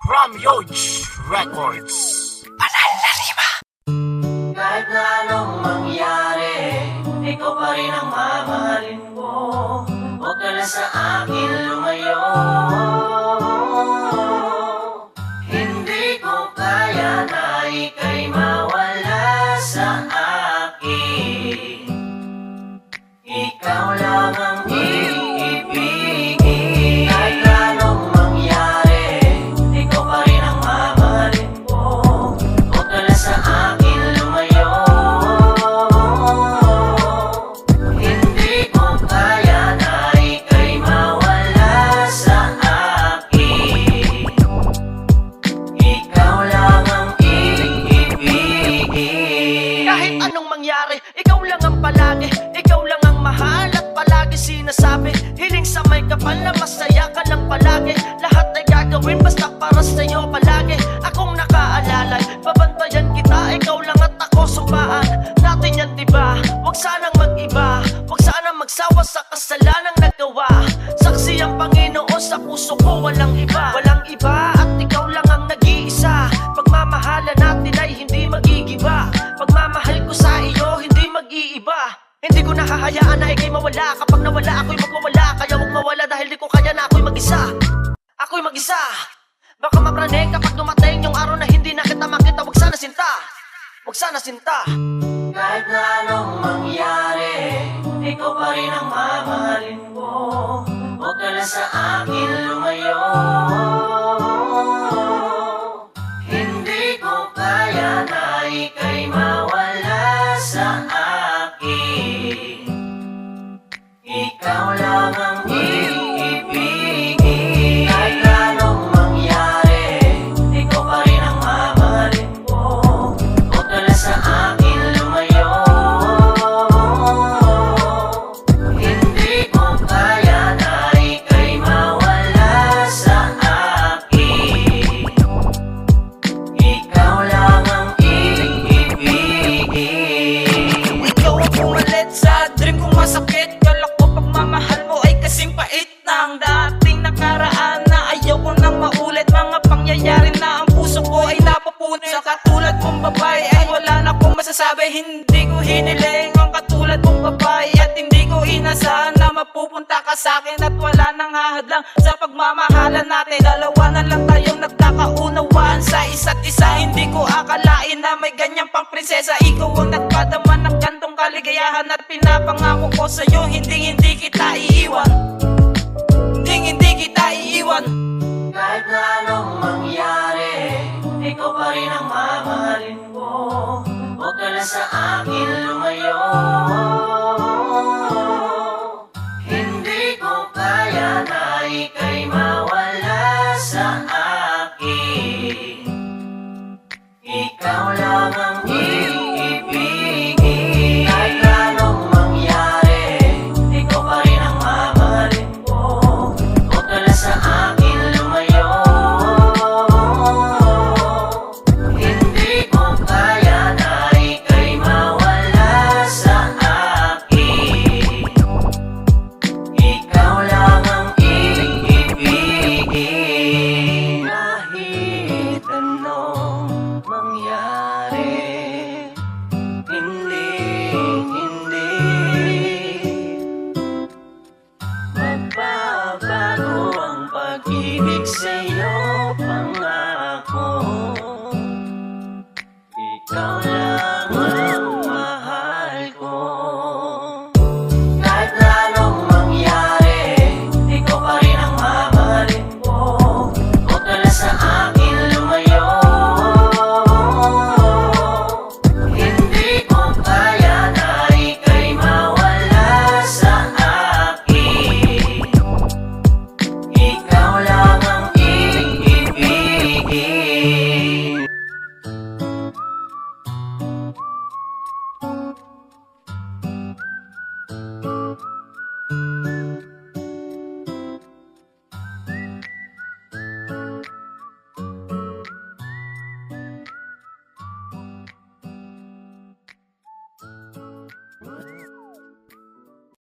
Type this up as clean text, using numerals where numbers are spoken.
from Huge Records. Banal na Rima. Kahit na anong mangyari, ikaw pa rin ang mamahalin ko. Huwag ka na sa akin lumayo. Hindi ko kaya na ika'y mawala sa akin. Ikaw lang ang iibigin. Kahit na anong mangyari, ikaw pa rin ang mamahalin ko. Huwag ka na sa akin lumayo. Hindi ko kaya na ika'y mawala sa akin. Ikaw lang ang iibigin. Kahit anong mangyari, ikaw lang ang palagi. Ikaw lang ang mahal at palagi sinasabi. Hiling sa may kapal na masaya ka lang palagi. Lahat ay gagawin basta para sa'yo palagi. Akong nakaalalay, babantayan kita. Ikaw lang at ako, sumpaan natin yan diba? Huwag sanang mag-iba, huwag sanang magsawa sa kasalanang nagawa. Saksi ang Panginoon sa puso ko, walang iba. Walang iba at ikaw lang ang nag-iisa. Pagmamahalan natin ay hindi magigiba. Pagmamahal ko sa iyo, hindi mag-iiba. Hindi ko nakahayaan na ika'y mawala. Kapag nawala ako'y magwawala. Kaya huwag mawala dahil di ko kaya na ako'y mag-isa. Ako'y mag-isa. Baka mapraning kapag dumating yung araw na hindi na kita makita. Huwag sana sinta, huwag sana sinta. Kahit na anong mangyari, ikaw pa rin ang mamahalin ko. Huwag ka na sa akin lumayo. Hindi ko kaya na ika'y mawala sa akin. Ikaw lang ang iibigin. Kahit na anong mangyari, ikaw pa rin ang mamahalin ko. Huwag ka na sa akin lumayo. Hindi ko kaya na ika'y mawala sa akin. Ikaw lang ang iibigin. Ikaw ang pumalit sa dream kong masakit. Kala ko pagmamahal mo ay kasing pait ng dating nakaraan na ayaw ko nang maulit. Mga pangyayari na ang puso ko ay napapunit. Sa katulad mong babae ay wala na akong masasabi. Hindi ko hiniling ang katulad mong babae at hindi ko inasahan na mapupunta ka sa akin at wala nang hahadlang sa pagmamahalan natin. Dalawa na lang tayong nagkakaunawaan sa isa't isa. Hindi ko akalain na may ganyan pang prinsesa. Ikaw ang nagpadama ng gantong kaligayahan at pinapangako ko sa'yo. Hindi